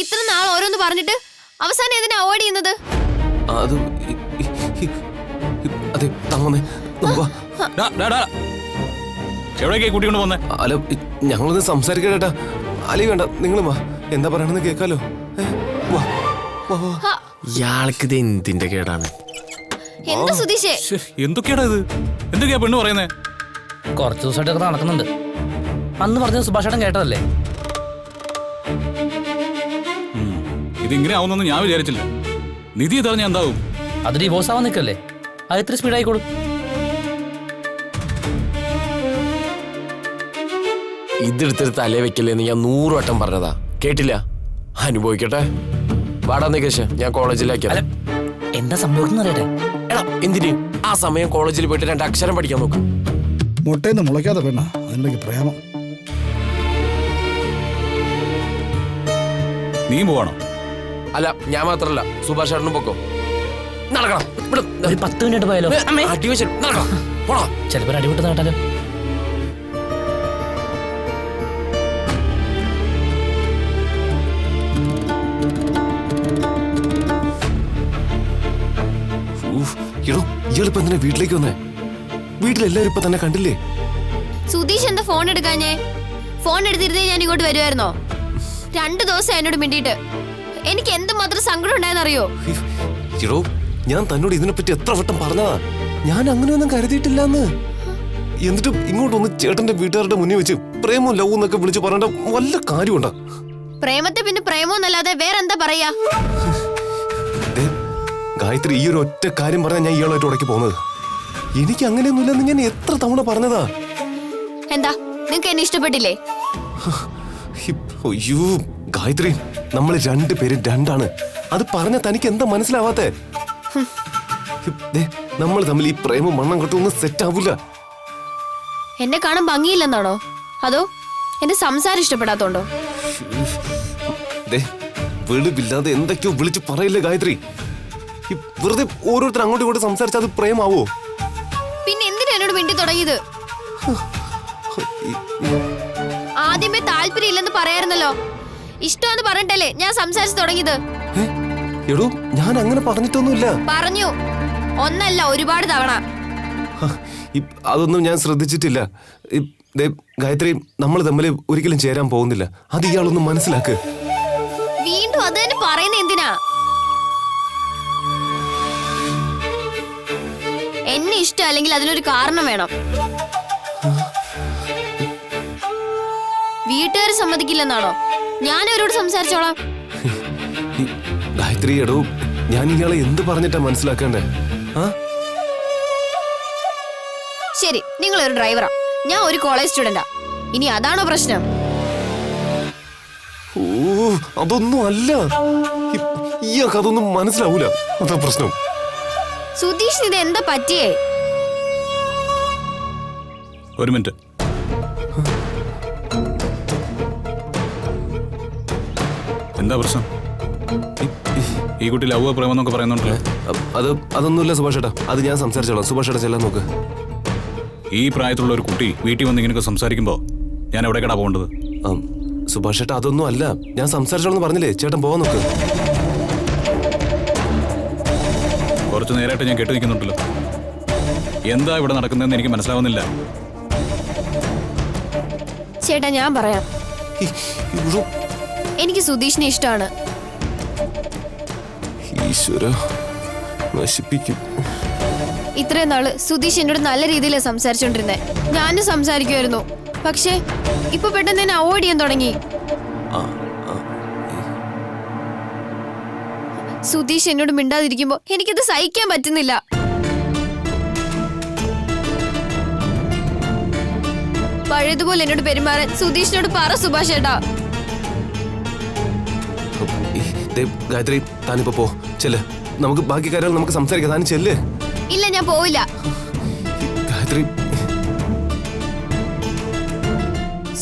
ഇത്ര നാൾ ഓരോന്ന് പറഞ്ഞിട്ട് അവസാനം എന്തിനാ അവോയ്ഡ് ചെയ്യുന്നത്? അല്ല, ഞങ്ങളൊന്ന് സംസാരിക്കട്ടാ. അലി വേണ്ട, നിങ്ങൾ വാ, എന്താ പറയണെന്ന് കേക്കാലോ. ഇയാൾക്ക് എന്തിന്റെ കേടാണ്? എന്താ സുധീഷേ, എന്തൊക്കെയാടാ ഇത്? എന്തൊക്കെയാ പെണ്ണ് പറയുന്നേ? കുറച്ച് ദിവസമായിട്ടൊക്കെ നടക്കുന്നുണ്ട്. അന്ന് പറഞ്ഞത് സുഭാഷേട്ടൻ കേട്ടതല്ലേ? ഇതിങ്ങനെ ആവുന്നൊന്നും ഞാൻ വിചാരിച്ചില്ല. നിധി ഇതറിഞ്ഞ എന്താവും? അത് ഡിവോഴ്സ് ആവാൻ നിൽക്കല്ലേ, അത് ഇത്ര സ്പീഡ് ആയിക്കോളും. ഇതെടുത്തിട്ട് തലേ വെക്കല്ലേന്ന് ഞാൻ 100 വട്ടം പറഞ്ഞതാ, കേട്ടില്ല. അനുഭവിക്കട്ടെ. വാടാ നികേഷ്, ഞാൻ കോളേജിലേക്ക്. എന്താ സംഭവിക്കുന്ന അറിയട്ടെ? എടാ, എന്തിന് ആ സമയം കോളേജിൽ പോയിട്ട് 2 അക്ഷരം പഠിക്കാൻ നോക്കാം. മുട്ടേന്ന് മുളയ്ക്കാതെ പെണ്ണ അതിനിടയ്ക്ക് പ്രേമം. നീ പോവാണോ? അല്ല, ഞാൻ മാത്രല്ല, സുഭാഷ് ചേട്ടനും പൊക്കോ. നടക്കണം. ഒരു 10 മിനിറ്റ് പോയാലോ? ചിലപ്പോ അടിവിട്ട് കേട്ടാലോ? ഇയാളിപ്പോ എന്തിനാ വീട്ടിലേക്ക് വന്നേ? വീട്ടിലെല്ലാരും ഇപ്പൊ തന്നെ കണ്ടില്ലേ? സുധീഷ് എന്താ ഫോൺ എടുക്കാഞ്ഞേ? ഫോൺ എടുത്തിരുന്നേ ഞാൻ ഇങ്ങോട്ട് വരുമായിരുന്നോ? 2 ദിവസം എന്നോട് മിണ്ടിയിട്ട് എനിക്ക് എന്തുമാത്രം സങ്കടം ഉണ്ടായെന്നറിയോ? ഞാൻ തന്നോട് ഇതിനെപ്പറ്റി എത്ര വട്ടം പറഞ്ഞതാ, ഞാൻ അങ്ങനെയൊന്നും കരുതിയിട്ടില്ലെന്ന്. എന്നിട്ടും ഇങ്ങോട്ട് ഒന്ന് ചേട്ടന്റെ വീട്ടുകാരുടെ മുന്നിൽ വെച്ച് പ്രേമവും ലവ് എന്നൊക്കെ വിളിച്ച് പറയേണ്ട വല്ല കാര്യമുണ്ടോ? പ്രേമത്തെ പിന്നെ പ്രേമോന്നല്ലാതെ വേറെന്താ പറയാ? ഗായത്രി, ഈ ഒരു ഒറ്റ കാര്യം പറഞ്ഞാൽ ഞാൻ ഇയാളായിട്ട് ഉടക്കി പോകുന്നത്. എനിക്ക് അങ്ങനെയൊന്നുമില്ലെന്ന് ഞാൻ എത്ര തവണ പറഞ്ഞതാ. എന്താ, നിങ്ങക്ക് എന്നെ ഇഷ്ടപ്പെട്ടില്ലേ? അയ്യോ ഗായത്രി, നമ്മൾ 2 പേരും 2 അത് പറഞ്ഞ തനിക്ക് എന്താ മനസ്സിലാവാത്തെ? നമ്മൾ തമ്മിൽ ഈ പ്രേമം മണ്ണം കെട്ടൊന്നും സെറ്റ് ആവില്ല. എന്നെ കാണാൻ ഭംഗിയില്ലെന്നാണോ, അതോ എന്റെ സംസാരം ഇഷ്ടപ്പെടാത്തോണ്ടോ? വെളിവില്ലാതെ എന്തൊക്കെയോ വിളിച്ച് പറയില്ലേ ഗായത്രി. വെറുതെ ഓരോരുത്തർ അങ്ങോട്ടും ഇങ്ങോട്ടും സംസാരിച്ചാൽ അത് പ്രേമാവോ? പിന്നെ എന്തിനാ എന്നോട് മിണ്ടി തുടങ്ങിയത്? ആദ്യമേ താല്പര്യം ഇല്ലെന്ന് പറയായിരുന്നല്ലോ. ഇഷ്ടമെന്ന് പറഞ്ഞിട്ടല്ലേ ഞാൻ സംസാരിച്ചു തുടങ്ങിയത്. എടോ, ഞാൻ അങ്ങനെ പറഞ്ഞിട്ടൊന്നുമില്ല. പറഞ്ഞു, ഒന്നല്ല ഒരുപാട് തവണ. അതൊന്നും ഞാൻ ശ്രദ്ധിച്ചിട്ടില്ല. ഗായത്രി, നമ്മൾ തമ്മിൽ ഒരിക്കലും ചേരാൻ പോകുന്നില്ല. അത് ഇയാളൊന്നും മനസ്സിലാക്ക്. വീണ്ടും അത് തന്നെ പറയുന്ന എന്തിനാ? എന്നെ ഇഷ്ടം അല്ലെങ്കിൽ അതിനൊരു കാരണം വേണം. വീട്ടുകാർ സമ്മതിക്കില്ലെന്നാണോ? ഞാൻ അവരോട് സംസാരിച്ചോളാം. ഗായത്രി, എടോ, ഞാൻ ഇയാളെ എന്ത് പറഞ്ഞിട്ടാ മനസ്സിലാക്കണ്ടേ? ശരി, നിങ്ങൾ ഒരു ഡ്രൈവറാ, ഞാൻ ഒരു കോളേജ് സ്റ്റുഡന്റാ. ഇനി അതാണോ പ്രശ്നം? ഓ, അതൊന്നും അല്ല. ഇയാൾക്ക് അതൊന്നും മനസ്സിലാവൂല, അതാ പ്രശ്നം. സുധീഷ്, ഇത് എന്താ പറ്റിയേ? ഒരു മിനിറ്റ്. എന്താ പ്രശ്നം? ഈ കുട്ടി ലവ് പ്രേമെന്നൊക്കെ പറയുന്നുണ്ടല്ലോ. അതൊന്നുമില്ല സുഭാഷ് ഏട്ടാ, അത് ഞാൻ സംസാരിച്ചോളാം. സുഭാഷ് ഏട്ടാ ചെല്ലാൻ നോക്ക്. ഈ പ്രായത്തിലുള്ള ഒരു കുട്ടി വീട്ടിൽ വന്ന് ഇങ്ങനെയൊക്കെ സംസാരിക്കുമ്പോ ഞാൻ എവിടേക്കാടാ പോകേണ്ടത്? സുഭാഷ് ഏട്ടാ, അതൊന്നും അല്ല, ഞാൻ സംസാരിച്ചോളെന്ന് പറഞ്ഞില്ലേ. ചേട്ടൻ പോവാൻ നോക്ക്. കുറച്ചു നേരമായിട്ട് ഞാൻ കേട്ടു നിൽക്കുന്നുണ്ടല്ലോ. എന്താ ഇവിടെ നടക്കുന്നതെന്ന് എനിക്ക് മനസ്സിലാവുന്നില്ല. ചേട്ടാ, ഞാൻ പറയാം. എനിക്ക് സുധീഷിനെ ഇഷ്ടമാണ്. ഈശ്വര, നശിപ്പിക്കും. ഇത്രയും നാള് സുധീഷ് എന്നോട് നല്ല രീതിയിൽ സംസാരിച്ചോണ്ടിരുന്നേ. ഞാനും സംസാരിക്കുമായിരുന്നു. പക്ഷേ ഇപ്പൊ പെട്ടെന്ന് എന്നെ അവോയ്ഡ് ചെയ്യാൻ തുടങ്ങി. സുധീഷ് എന്നോട് മിണ്ടാതിരിക്കുമ്പോ എനിക്കത് സഹിക്കാൻ പറ്റുന്നില്ല. പഴയതുപോലെ എന്നോട് പെരുമാറാൻ സുധീഷിനോട് പറ സുഭാഷ് ഏട്ടാ. ഗായത്രി, താനിപ്പോ പോ, ചെല്ല്. നമുക്ക് ബാക്കി കാര്യങ്ങൾ നമുക്ക് സംസാരിക്കാം. താനും ചെല്ല്. ഇല്ല, ഞാൻ പോവില്ല. ഗായത്രി,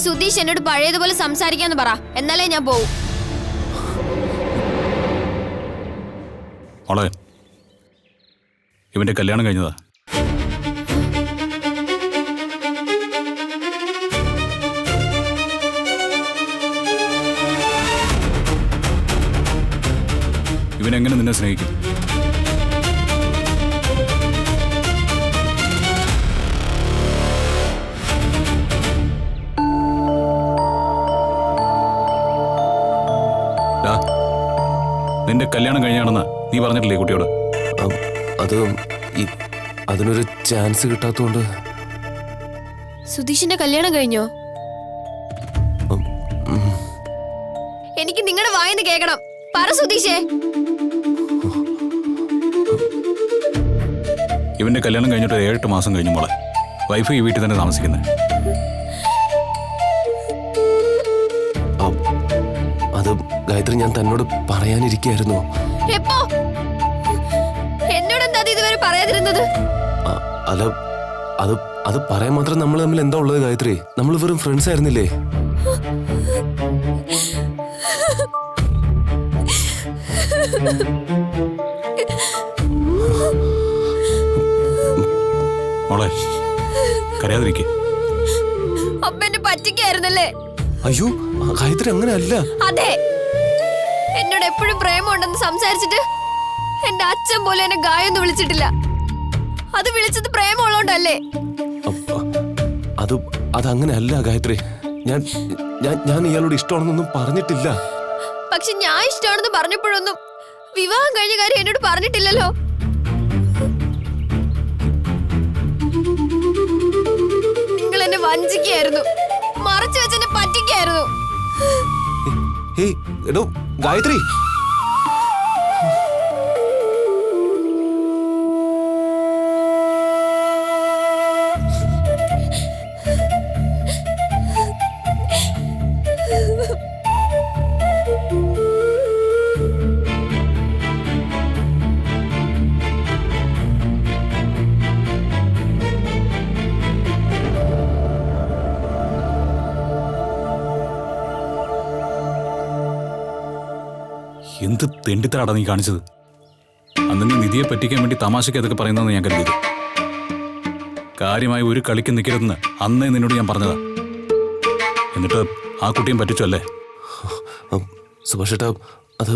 സുധീഷ് എന്നോട് പഴയതുപോലെ സംസാരിക്കാന്ന് പറ, എന്നാലേ ഞാൻ പോവും. മോളെ, ഇവന്റെ കല്യാണം കഴിഞ്ഞതാ. ഇവനെങ്ങനെ നിന്നെ സ്നേഹിക്കും? നിന്റെ കല്യാണം കഴിഞ്ഞാണെന്ന് നീ പറഞ്ഞിട്ടില്ലേ കുട്ടിയോട്? അത് അതിനൊരു ചാൻസ് കിട്ടാത്തോണ്ട്. സുധീഷിന്റെ കല്യാണം കഴിഞ്ഞോ? എനിക്ക് നിങ്ങളുടെ വായിന്ന് കേൾക്കണം. പറ സുധീഷേ. ഇവന്റെ കല്യാണം കഴിഞ്ഞിട്ട് 7-8 മാസം കഴിഞ്ഞു മോളെ. വൈഫ് ഈ വീട്ടിൽ തന്നെ താമസിക്കുന്നത്. അത് ഗായത്രി, ഞാൻ തന്നോട് പറയാനിരിക്കായിരുന്നു. എപ്പോ? എന്നോട് എന്താ ഇതുവരെ പറയാതിരുന്നത്? അല്ല, അത് പറയാൻ മാത്രം നമ്മൾ തമ്മിൽ എന്താ ഉള്ളത് ഗായത്രി? നമ്മൾ വെറും ഫ്രണ്ട്സ് ആയിരുന്നില്ലേ? മോളെ കരയാതിരിക്കെ. അപ്പ എന്നെ പറ്റിക്കായിരുന്നല്ലേ? അയ്യോ ഗായത്രി, അങ്ങനെ അല്ല. അതെ, എന്നോട് എപ്പോഴും പ്രേമമുണ്ടെന്ന് സംസാരിച്ചിട്ട് എന്റെ അച്ഛൻ പോലും എന്നെ ഗായൊന്നും വിളിച്ചിട്ടില്ല. അത് വിളിച്ചത് പ്രേമമുള്ളോണ്ടല്ലേ? അതങ്ങനെ അല്ല ഗായത്രി. ഞാൻ ഇയാളോട് ഇഷ്ടമാണെന്നൊന്നും പറഞ്ഞിട്ടില്ല. പക്ഷെ ഞാൻ ഇഷ്ടമാണെന്ന് പറഞ്ഞപ്പോഴൊന്നും വിവാഹം കഴിഞ്ഞ കാര്യം എന്നോട് പറഞ്ഞിട്ടില്ലല്ലോ. നിങ്ങൾ എന്നെ വഞ്ചിക്കായിരുന്നു, മറച്ചു വെച്ച് എന്നെ പറ്റിക്കായിരുന്നു. എടോ ഗായത്രി, എന്ത് തെണ്ടിത്തരാടാ നീ കാണിച്ചത്? അന്ന് നീ നിധിയെ പറ്റിക്കാൻ വേണ്ടി തമാശയ്ക്ക് അതൊക്കെ പറയുന്നതെന്ന് ഞാൻ കരുതിയത്. കാര്യമായി ഒരു കളിക്ക് നിൽക്കരുതെന്ന് അന്നേ നിന്നോട് ഞാൻ പറഞ്ഞതാ. എന്നിട്ട് ആ കുട്ടിയും പറ്റിച്ചു അല്ലേ? സുഭാഷ് ചേട്ടാ, അത്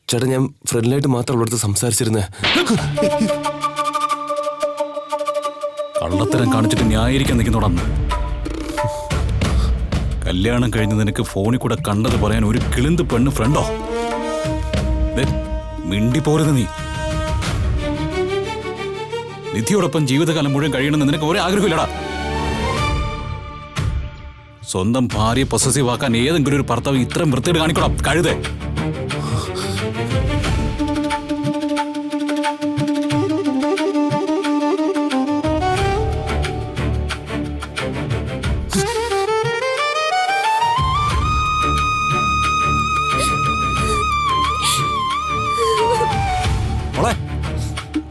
ചേട്ടാ ഞാൻ ഫ്രണ്ട്ലായിട്ട് മാത്രം അവളടുത്ത് സംസാരിച്ചിരുന്നേ. കള്ളത്തരം കാണിച്ചിട്ട് ന്യായീകരിക്കാൻ നിൽക്കുന്നോടന്ന്. കല്യാണം കഴിഞ്ഞ് നിനക്ക് ഫോണിൽ കൂടെ കണ്ടത് പറയാൻ ഒരു കിളിന്ത് പെണ്ണ് ഫ്രണ്ടോ? മിണ്ടിപ്പോരുത് നീ. നിധിയോടൊപ്പം ജീവിതകാലം മുഴുവൻ കഴിയണമെന്ന് നിനക്ക് ഒരേ ആഗ്രഹമില്ലടാ. സ്വന്തം ഭാര്യയെ പൊസസീവ് ആക്കാൻ ഏതെങ്കിലും ഒരു ഭർത്താവ് ഇത്രയും വൃത്തിയോട് കാണിക്കണം കഴുതേ.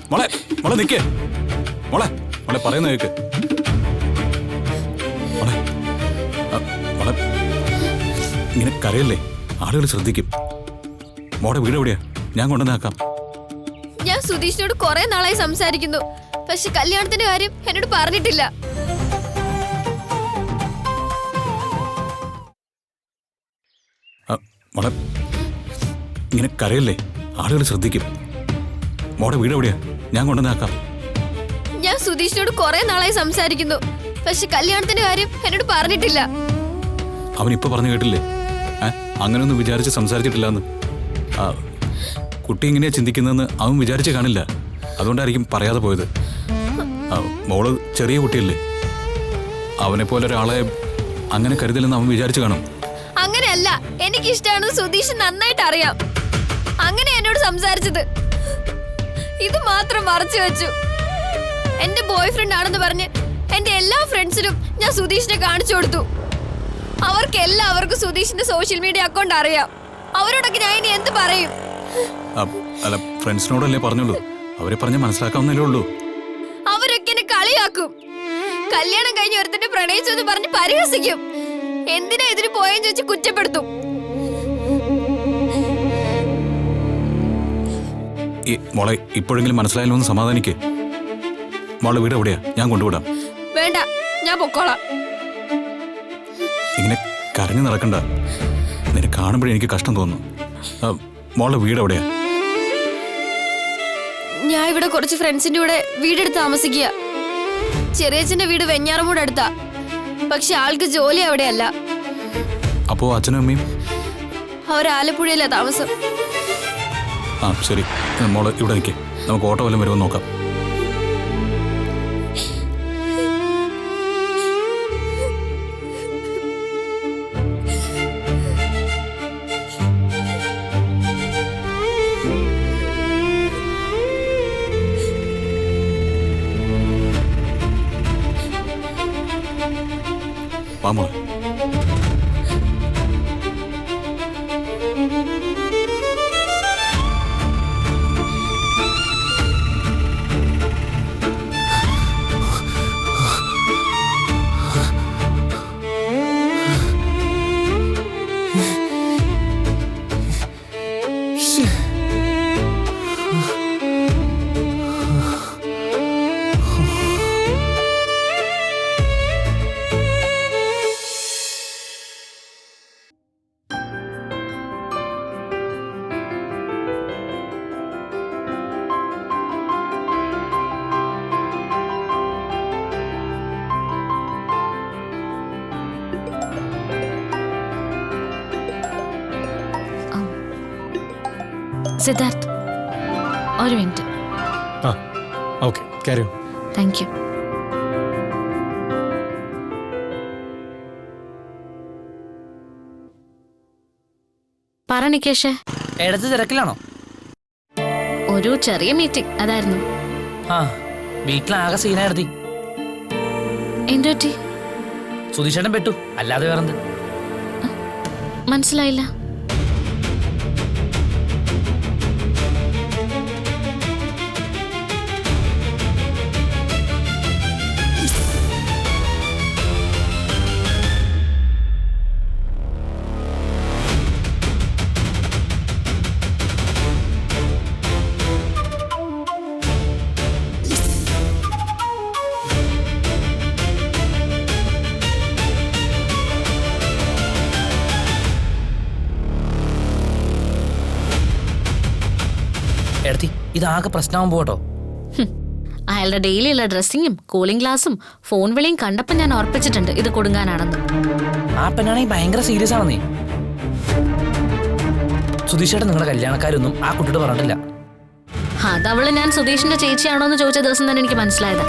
മോളെ മോളെ നിക്ക്. മോളെ മോളെ പറയുന്ന കേക്ക്. മോളെ മോളെ ഇങ്ങനെ കരയല്ലേ, ആളുകൾ ശ്രദ്ധിക്കും. മോടെ വീട് എവിടെയാ? ഞാൻ കൊണ്ടുവന്നാക്കാം. ഞാൻ സുധീഷിനോട് കുറെ നാളായി സംസാരിക്കുന്നു, പക്ഷെ കല്യാണത്തിന്റെ കാര്യം എന്നോട് പറഞ്ഞിട്ടില്ല. മോളെ ഇങ്ങനെ കരയല്ലേ, ആളുകൾ ശ്രദ്ധിക്കും. മോടെ വീട് എവിടെയാ? ഞാൻ കൊണ്ടുവന്നാക്കാം. ഞാൻ സുധീഷിനോട് കുറെ നാളായി സംസാരിക്കുന്നു, പക്ഷെ കല്യാണത്തിന്റെ കാര്യം എന്നോട് പറഞ്ഞിട്ടില്ല. അവൻ ഇപ്പൊ പറഞ്ഞു കേട്ടില്ലേ? അങ്ങനെയൊന്നും വിചാരിച്ച് സംസാരിച്ചിട്ടില്ലെന്ന്. കുട്ടി ഇങ്ങനെയാ ചിന്തിക്കുന്നതെന്ന് അവൻ വിചാരിച്ച് കാണില്ല. അതുകൊണ്ടായിരിക്കും പറയാതെ പോയത്. മോള് ചെറിയ കുട്ടിയല്ലേ, അവനെ പോലെ ഒരാളെ അങ്ങനെ കരുതലെന്ന് അവൻ വിചാരിച്ചു കാണും. അങ്ങനെയല്ല, എനിക്കിഷ്ടമാണെന്ന് സുധീഷ് നന്നായിട്ട് അറിയാം. അങ്ങനെ എന്നോട് സംസാരിച്ചത്. ഇത് മാത്രം മറച്ചു വെച്ചു. എന്റെ ബോയ് ഫ്രണ്ട് ആണെന്ന് പറഞ്ഞ് എന്റെ എല്ലാ ഫ്രണ്ട്സിനും ഞാൻ സുധീഷിനെ കാണിച്ചു കൊടുത്തു. അവർക്ക് എല്ലാവർക്കും സുധീഷിന്റെ സോഷ്യൽ മീഡിയ അക്കൗണ്ട് അറിയാം. അവരോടൊക്കെ ഞാൻ ഇനി എന്ത് പറയും? അല്ല, ഫ്രണ്ട്സിനോടല്ലേ പറഞ്ഞുള്ളൂ. അവരെ പറഞ്ഞ് മനസ്സിലാക്കാവുന്നല്ലേ ഉള്ളൂ. അവരൊക്കെ എന്നെ കളിയാക്കും. കല്യാണം കഴിഞ്ഞ് ഒരുത്തന്റെ പ്രണയിച്ചു എന്ന് പറഞ്ഞ് പരിഹസിക്കും. എന്തിനാ ഇതിന് പോയെന്ന് ചോദിച്ച് കുറ്റപ്പെടുത്തും. മോളെ ഇപ്പോഴെങ്കിലും മനസ്സിലായല്ലോ എന്ന് സമാധാനിക്കേ. മോളെ വീട് എവിടെയാ? ഞാൻ കൊണ്ടുവിടാം. വേണ്ട, ഞാൻ പൊക്കോളാം. ഇങ്ങനെ കരഞ്ഞു നടക്കണ്ട. നിന്നെ കാണുമ്പോഴേ എനിക്ക് കഷ്ടം തോന്നുന്നു. മോളെ വീട് എവിടെയാ? ഞാൻ ഇവിടെ കുറച്ച് ഫ്രണ്ട്സിന്റെ കൂടെ വീടെടുത്ത് താമസിക്കുക. ചെറിയച്ഛന്റെ വീട് വെഞ്ഞാറമൂട് അടുത്താ. പക്ഷെ ആൾക്ക് ജോലി അവിടെയല്ല. അപ്പോ അച്ഛനും അമ്മയും? അവർ ആലപ്പുഴയിലാ താമസം. ആ ശരി, മോള് ഇവിടെ നിൽക്കേ, നമുക്ക് ഓട്ടോ വല്ലതും വരുമോ നോക്കാം. വാ മോളെ. സിദ്ധാർത്ഥ്, ഒരു minute. Okay, carry on. Thank you. പറ നികേഷേ. ഇടത്ത് തിരക്കിലാണോ? ഒരു ചെറിയ മീറ്റിംഗ്, അതായിരുന്നു. ആ, വീട്ടിലാകെ സീനായിരുത്തി. എന്തു പറ്റി? സുധീഷേട്ടൻ പെട്ടു, അല്ലാതെ വേറെന്ത്? മനസ്സിലായില്ല. എടുത്തി, ഇതാകെ പ്രശ്നമാകും പോട്ടോ. അയാളുടെ ഡെയിലിയുള്ള ഡ്രസ്സിങ്ങും കൂളിംഗ് ഗ്ലാസും ഫോൺ വിളിയും കണ്ടപ്പോൾ ഞാൻ ഓർപ്പിച്ചിട്ടുണ്ട് ഇത് കൊടുങ്ങാനാണെന്ന്. ആ പെണ്ണാണെങ്കിൽ ഭയങ്കര സീരിയസ് ആണെന്നേ. സുധീഷേട്ടൻ നിങ്ങളുടെ കല്യാണക്കാരൊന്നും ആ കുട്ടിയോട് പറഞ്ഞിട്ടില്ല. അതവള് ഞാൻ സുധീഷിന്റെ ചേച്ചിയാണോ എന്ന് ചോദിച്ച ദിവസം തന്നെ എനിക്ക് മനസ്സിലായതാ.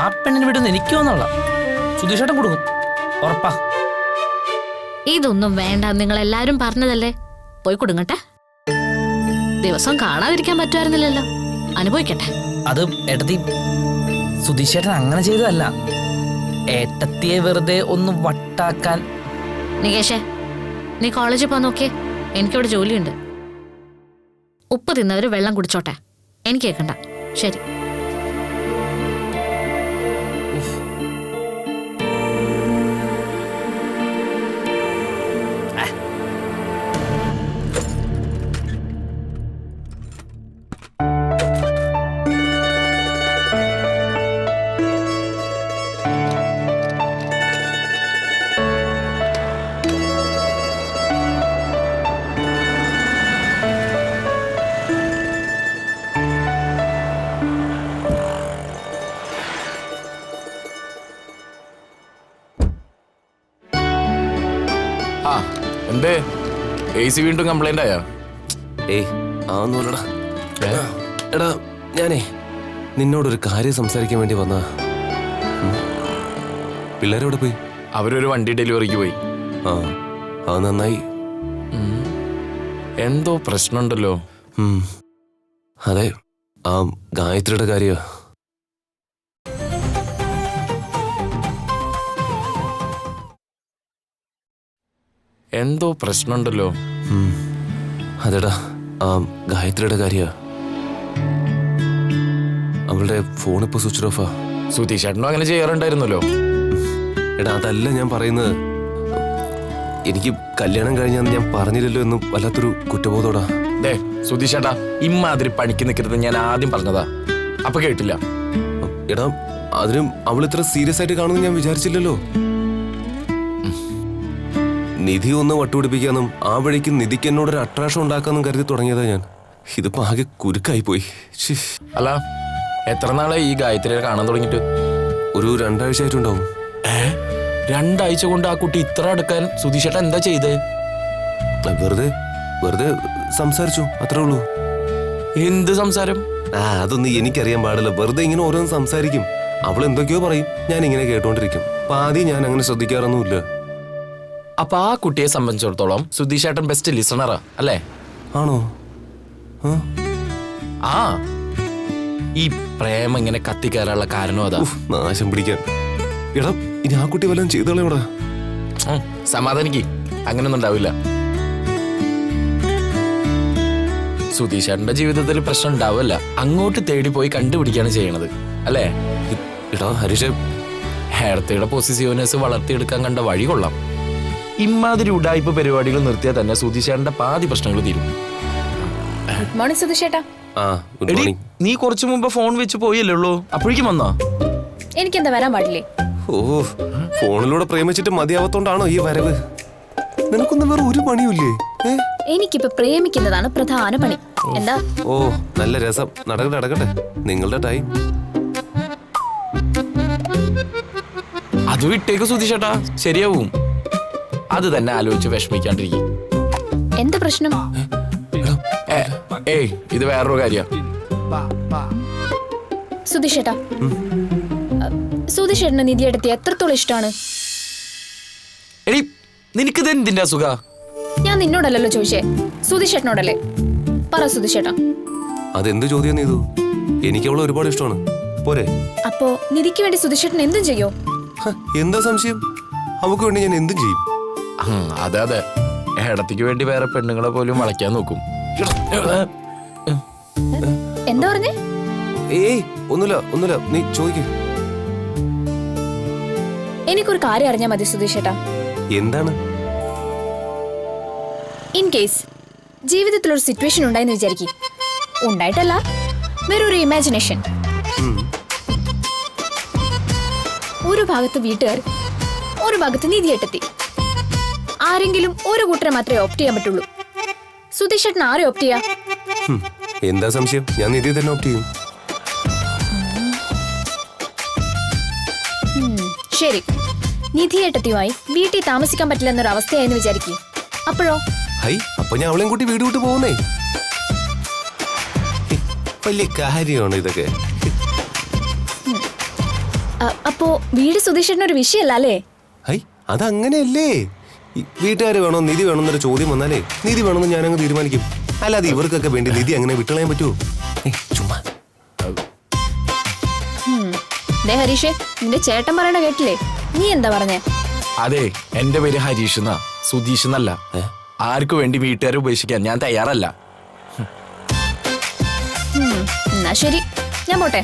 ആ പെണ്ണിന് വിടുന്ന എനിക്ക് തോന്നുള്ള സുധീഷേട്ടൻ കൊടുക്കും, ഉറപ്പാ. ഇതൊന്നും വേണ്ട, നിങ്ങൾ എല്ലാരും പറഞ്ഞതല്ലേ. പോയി കൊടുങ്ങട്ടെ. ദിവസം കാണാതിരിക്കാൻ പറ്റുമായിരുന്നില്ലല്ലോ. അനുഭവിക്കട്ടെ. അത് ഏട്ടത്തി, സുധീഷേട്ടൻ അങ്ങനെ ചെയ്തതല്ല. ഏട്ടത്തിയെ വെറുതെ ഒന്ന് വട്ടാക്കാൻ. നികേഷേ, നീ കോളേജിൽ പോകാൻ നോക്കിയേ. എനിക്കിവിടെ ജോലിയുണ്ട്. ഉപ്പ് തിന്നവര് വെള്ളം കുടിച്ചോട്ടെ, എനിക്ക് കേൾക്കണ്ട. ശരി. ആ എന്തേ, AC വീണ്ടും കംപ്ലൈന്റ് ആയോ? ഏയ് ആന്നൂലടാ. എടാ ഞാനേ നിന്നോടൊരു കാര്യം സംസാരിക്കാൻ വേണ്ടി വന്നാ. പിള്ളേരെവിടെ പോയി? അവരൊരു വണ്ടി ഡെലിവറിക്ക് പോയി. ആ അത് നന്നായി. എന്തോ പ്രശ്നമുണ്ടല്ലോ. അതെ, ആ ഗായത്രിയുടെ കാര്യ. എന്തോ പ്രശ്നമുണ്ടല്ലോ. അതെടാ, ആ ഗായത്രിയുടെ കാര്യ. അവളുടെ ഫോൺ ഇപ്പൊ സ്വിച്ച് ഓഫാ. സുധീഷേട്ടനും അങ്ങനെ ചെയ്യാറുണ്ടായിരുന്നല്ലോ. എടാ അതല്ല ഞാൻ പറയുന്നത്. എനിക്ക് കല്യാണം കഴിഞ്ഞാന്ന് ഞാൻ പറഞ്ഞില്ലല്ലോ എന്നും വല്ലാത്തൊരു കുറ്റബോധോടാ. ദേ സുധീഷേട്ടാ, ഇമ്മാതിരി പണിക്ക് നിൽക്കരുത് ഞാൻ ആദ്യം പറഞ്ഞതാ, അപ്പൊ കേട്ടില്ല. എടാ അതിനും അവൾ ഇത്ര സീരിയസ് ആയിട്ട് കാണുമെന്ന് ഞാൻ വിചാരിച്ചില്ലല്ലോ. നിധി ഒന്ന് വട്ടുപിടിപ്പിക്കാന്നും ആ വഴിക്ക് നിധിക്ക് എന്നോടൊരു അട്രാക്ഷൻ ഉണ്ടാക്കാന്നും കരുതി തുടങ്ങിയതാ ഞാൻ. ഇതിപ്പോ ആകെ കുരുക്കായി പോയി. ശ്ശേ. അല്ല എത്ര നാളായി ഈ ഗായത്രിയെ കാണാൻ തുടങ്ങിയിട്ട്? ഒരു 2 ആഴ്ചയായിട്ടുണ്ടാവും. 2 ആഴ്ച കൊണ്ട് ആ കുട്ടി ഇത്ര അടുക്കാൻ സുധീഷേട്ടൻ എന്താ ചെയ്തേ? വെറുതെ സംസാരിച്ചു, അത്രേ ഉള്ളൂ. എന്ത് സംസാരം? അതൊന്നും എനിക്കറിയാൻ പാടില്ല. വെറുതെ ഇങ്ങനെ ഓരോന്ന് സംസാരിക്കും. അവൾ എന്തൊക്കെയോ പറയും, ഞാൻ ഇങ്ങനെ കേട്ടോണ്ടിരിക്കും. ആദ്യം ഞാൻ അങ്ങനെ ശ്രദ്ധിക്കാറൊന്നുമില്ല. അപ്പൊ ആ കുട്ടിയെ സംബന്ധിച്ചിടത്തോളം സുധീഷേട്ടൻ ബെസ്റ്റ് ലിസണറാ അല്ലേ? ആണോ? ആ ഈ പ്രേമം ഇങ്ങനെ കത്തിക്കയറാനുള്ള കാരണം അതാ. നാശം പിടിക്കാൻ. എടാ ഇനി ആ കുട്ടി വല്ലതും ചെയ്തോളെടാ. സമാധാനിക്ക്, അങ്ങനൊന്നും ഉണ്ടാവില്ല. സുധീഷേട്ടന്റെ ജീവിതത്തിൽ പ്രശ്നം ഉണ്ടാവില്ല, അങ്ങോട്ട് തേടി പോയി കണ്ടുപിടിക്കാണ് ചെയ്യണത് അല്ലേ? എടാ ഹരീഷ്, ഹേർത്തയുടെ പോസിറ്റീവ്നെസ് വളർത്തിയെടുക്കാൻ കണ്ട വഴി കൊള്ളാം. ഇമാതിരി ഉഡായിപ്പ് പരിപാടികൾ നിർത്തിയാൽ തന്നെ സുധീഷേട്ടന്റെ പാതി പ്രശ്നങ്ങൾ തീരും. ഗുഡ് മോർണിംഗ് സുധീഷേട്ടാ. ഗുഡ് എടി, മോർണിംഗ്. നീ കുറച്ചു മുമ്പ് ഫോൺ വെച്ച് പോയല്ലേ ഉള്ളൂ, അപ്പോഴേക്കും വന്നോ? എനിക്കെന്താ വരാൻ പാടില്ലേ? ഓ, ഫോണിലൂടെ പ്രേമിച്ചിട്ട് മതിയാവത്തോണ്ടാണോ ഈ വരവ്? നിനക്കൊന്നും വേറെ ഒരു പണിയുമില്ലേ? എനിക്കിപ്പോ പ്രേമിക്കുന്നതാണ് പ്രധാന പണി. എന്താ? ഓ, നല്ല രസം. നടക്കട്ടെ നിങ്ങളുടെ ടൈം. അത് വിട്ടേക്ക് സുധീഷേട്ടാ, ശരിയാവും. അത് തന്നെ ആലോചിച്ച് വിഷമിക്കാണ്ടിരിക്കും. എന്താ പ്രശ്നം? ഏയ് ഇത് വേറൊരു കാര്യം. സുധീഷേട്ടാ, സുധീഷേട്ടന് നിധിയെടുത്ത് എത്രത്തോളം ഇഷ്ടമാണ്? എടി നിനക്കിത് എന്തിന്റെ അസുഖ? ഞാൻ നിന്നോടല്ലോ ചോദിച്ചേ, സുധീഷേട്ടനോടല്ലേ? പറ സുധീഷേട്ടാ. അതെന്ത് ചോദ്യം നീതു? എനിക്ക് അവളെ ഒരുപാട് ഇഷ്ടമാണ്. പോരെ? അപ്പോ നിധിക്ക് വേണ്ടി സുധീഷേട്ടൻ എന്തും ചെയ്യോ? എന്താ സംശയം? അവക്ക് വേണ്ടി ഞാൻ എന്തും ചെയ്യും. അതെ അതെ, ഏടത്തിക്ക് വേണ്ടി വേറെ പെണ്ണുങ്ങളെ പോലും വളയ്ക്കാൻ നോക്കും. എന്താ പറഞ്ഞേ? ഏയ് ഒന്നുമില്ല, നീ ചോദിക്കേ. എനിക്കൊരു കാര്യം അറിഞ്ഞാൽ മതി സുധീഷേട്ടാ. എന്താണ്? ഇൻ കേസ് ജീവിതത്തിൽ ഒരു സിറ്റുവേഷൻ ഉണ്ടായെന്ന് വിചാരിക്കും. ഉണ്ടായിട്ടല്ല, വേറൊരു ഇമാജിനേഷൻ. ഒരു ഭാഗത്ത് വീട്ടുകാർ, ഒരു ഭാഗത്ത് നിധിയേട്ടത്തി. ആരെങ്കിലും ഒരു കൂട്ടരെ മാത്രമേ ഓപ്റ്റ് ചെയ്യാൻ പറ്റുള്ളൂ. സുധീഷേട്ടൻ ആരെ ഓപ്റ്റ് ചെയ്യാ? എന്താ സംശയം? ഞാൻ നിധി തന്നെ ഓപ്റ്റ് ചെയ്യും. ശരി, നിധിയേട്ടത്തിയുമായി വീട്ടിൽ താമസിക്കാൻ പറ്റില്ല എന്നൊരു അവസ്ഥയായെന്ന് വിചാരിക്കും. അപ്പോഴോ? ഹൈ, അപ്പൊ ഞാൻ അവളെയും കൂട്ടി വീട് വിട്ട് പോകുന്നേ. വലിയ കാര്യമാണ് ഇതൊക്കെ. അപ്പോ വീട് സുധീഷേട്ടനൊരു വിഷയമല്ല അല്ലേ? ഹൈ, അതങ്ങനെയല്ലേ. വീട്ടുകാർ വേണോ നിധി വേണോ എന്നൊരു ചോദ്യം വന്നാലേ നിധി വേണമെന്ന് ഞാനങ്ങ് തീരുമാനിക്കും. അല്ലാതെ ഇവർക്കൊക്കെ വേണ്ടി നിധി അങ്ങനെ വിട്ടുകളയാൻ പറ്റുമോ? ചുമ്മാ. ഹരീഷേ, നിന്റെ ചേട്ടൻ പറയണ കേട്ടില്ലേ? നീ എന്താ പറഞ്ഞേ? അതെ, എന്റെ പേര് ഹരീഷ് എന്നാ, സുധീഷ് എന്നല്ല. ആർക്കു വേണ്ടി വീട്ടുകാരെ ഉപേക്ഷിക്കാൻ ഞാൻ തയ്യാറല്ല. എന്നാ ശരി, ഞാൻ പോട്ടെ.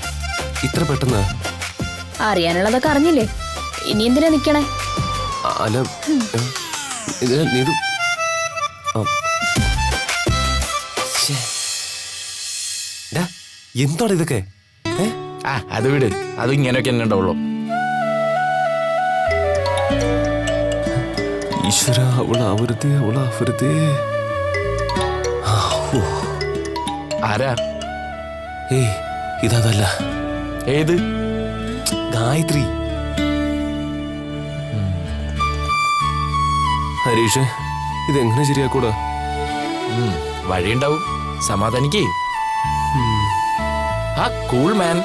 ഇത്ര പെട്ടെന്ന്? അറിയാനുള്ളതൊക്കെ അറിഞ്ഞില്ലേ, ഇനി എന്തിനാ നിക്കണേ? അല്ല, നീതു എന്താണ് ഇതൊക്കെ? അത് വിട്, അത് ഇങ്ങനെയൊക്കെ തന്നെ ഉണ്ടാവുള്ളൂ. ഈശ്വര, അവളാവരുതേ. ആരാ? ഏയ്, ഇതല്ല. ഏത്? ഗായത്രി. ഹരീഷ്, ഇതെങ്ങനെ ശരിയാക്കൂടാ? വഴിയുണ്ടാവും, സമാധാനിക്കേ. ആ കൂൾ മാൻ.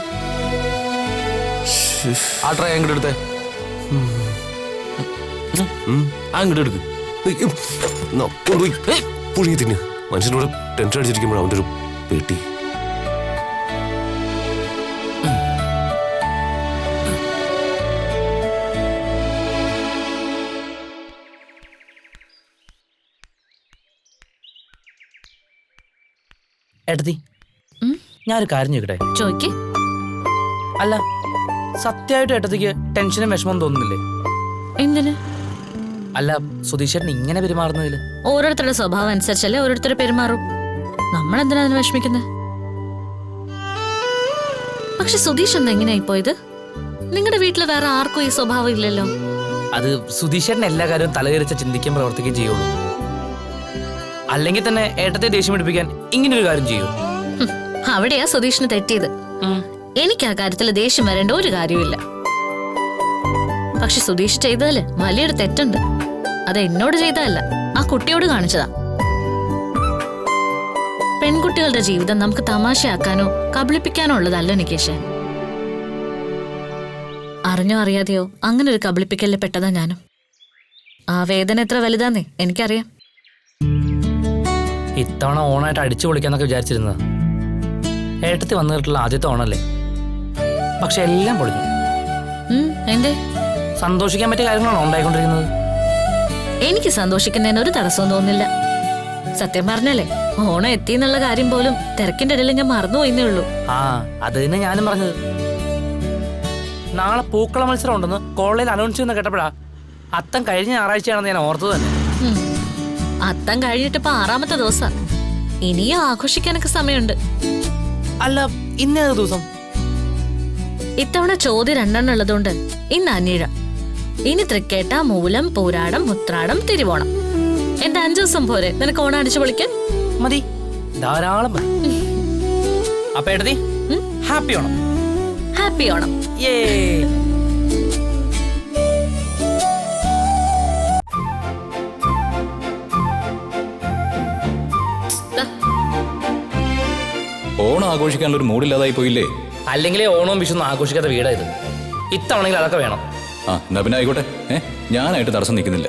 ആ ട്രൈ അങ്ങോട്ട് എടുത്തേ. അങ്ങോട്ട് എടുക്ക്. പുഴുങ്ങി തിന്നു. മനുഷ്യനോട് ടെൻഷൻ അടിച്ചിരിക്കുമ്പോൾ അവൻ്റെ ഒരു പെട്ടി. ഏട്ടത്തി, ഞാനൊരു കാര്യം ചോദിക്കട്ടെ? ചോയ്ക്ക്. അല്ല, സത്യമായിട്ട് ഏട്ടത്തിക്ക് ടെൻഷനും വിഷമം തോന്നുന്നില്ലേ? എന്തിന്? അല്ല, സുധീഷേട്ടൻ ഇങ്ങനെ പെരുമാറുന്നതില്. ഓരോരുത്തരുടെ സ്വഭാവം അനുസരിച്ചല്ലേ ഓരോരുത്തരെ പെരുമാറും. നമ്മൾ എന്തിനാ അതിന് വിഷമിക്കുന്നത്? പക്ഷെ സുധീഷ് എന്താ എങ്ങനെയായി പോയത്? നിങ്ങളുടെ വീട്ടിൽ വേറെ ആർക്കും ഈ സ്വഭാവം ഇല്ലല്ലോ. അത് സുധീഷേട്ടൻ എല്ലാ കാര്യവും തലകരിച്ച ചിന്തിക്കുകയും പ്രവർത്തിക്കുകയും ചെയ്യുള്ളൂ. അല്ലെങ്കിൽ തന്നെ ഏട്ടത്തെ ദേഷ്യം പിടിപ്പിക്കാൻ ഇങ്ങനെ ഒരു കാര്യം ചെയ്യൂ. ഹും, അവിടെയാ സുധീഷിന് തെറ്റിയത്. എനിക്ക് ആ കാര്യത്തിൽ ദേഷ്യം വരേണ്ട ഒരു കാര്യമില്ല. പക്ഷെ സുധീഷ് ചെയ്തതില് വലിയൊരു തെറ്റുണ്ട്. അത് എന്നോട് ചെയ്തതല്ല, ആ കുട്ടിയോട് കാണിച്ചതാ. പെൺകുട്ടികളുടെ ജീവിതം നമുക്ക് തമാശയാക്കാനോ കബളിപ്പിക്കാനോ ഉള്ളതല്ല നികേഷേ. അറിഞ്ഞോ അറിയാതെയോ അങ്ങനെ ഒരു കബളിപ്പിക്കലിൽ പെട്ടതാ ഞാനും. ആ വേദന എത്ര വലുതാന്നേ എനിക്കറിയാം. ഇത്തവണ ഓണായിട്ട് അടിച്ചു പൊളിക്കാന്നൊക്കെ വിചാരിച്ചിരുന്നത്. ഏട്ടത്തി വന്നിട്ടുള്ള ആദ്യത്തെ ഓണല്ലേ, പക്ഷെ എല്ലാം പൊളിഞ്ഞു. എന്തേ? സന്തോഷിക്കാൻ പറ്റിയ കാര്യങ്ങളാണോ ഉണ്ടായിക്കൊണ്ടിരിക്കുന്നത്? എനിക്ക് സന്തോഷിക്കുന്നതിന് ഒരു തടസ്സവും തോന്നില്ല. സത്യം പറഞ്ഞല്ലേ, ഓണം എത്തി എന്നുള്ള കാര്യം പോലും തിരക്കിന്റെ ഇടയിൽ ഞാൻ മറന്നുപോയിന്നേ ഉള്ളൂ. ആ അത് തന്നെ ഞാനും പറഞ്ഞത്. നാളെ പൂക്കള മത്സരം ഉണ്ടെന്ന് കോളേജിൽ അനൗൺസ് ചെയ്യുന്ന കേട്ടപ്പോഴാ അത്തം കഴിഞ്ഞ ഞായറാഴ്ചയാണെന്ന് ഞാൻ ഓർത്തത് തന്നെ. അത്തം കഴിഞ്ഞിട്ടിപ്പോ 6ാമത്തെ ദിവസം. ഇനിയും ആഘോഷിക്കാനൊക്കെ സമയമുണ്ട്. അല്ല, ഇന്നേത് ദിവസം? ഇത്തവണ ചോദ്യം 2 ഉള്ളതുകൊണ്ട് ഇന്ന് അനീഴ. ഇനി തൃക്കേട്ട, മൂലം, പൂരാടം, ഉത്രാടം, തിരുവോണം. എന്താ 5 ദിവസം പോരെ നിനക്ക് ഓണം അടിച്ചു പൊളിക്കാൻ? മതി, ധാരാളം മതി. അപ്പൊ ഏട്ടത്തി ഹാപ്പി ഓണം. ഹാപ്പി ഓണം. ഓണം ആഘോഷിക്കാനുള്ള ഒരു മൂഡില്ലാതായി പോയില്ലേ? അല്ലെങ്കിലേ ഓണവും വിഷുന്നും ആഘോഷിക്കാത്ത വീടായത്. ഇത്തവണെങ്കിൽ അതൊക്കെ വേണം. ആ എന്നാ പിന്നെ ആയിക്കോട്ടെ. ഞാനായിട്ട് തടസ്സം നിൽക്കുന്നില്ല.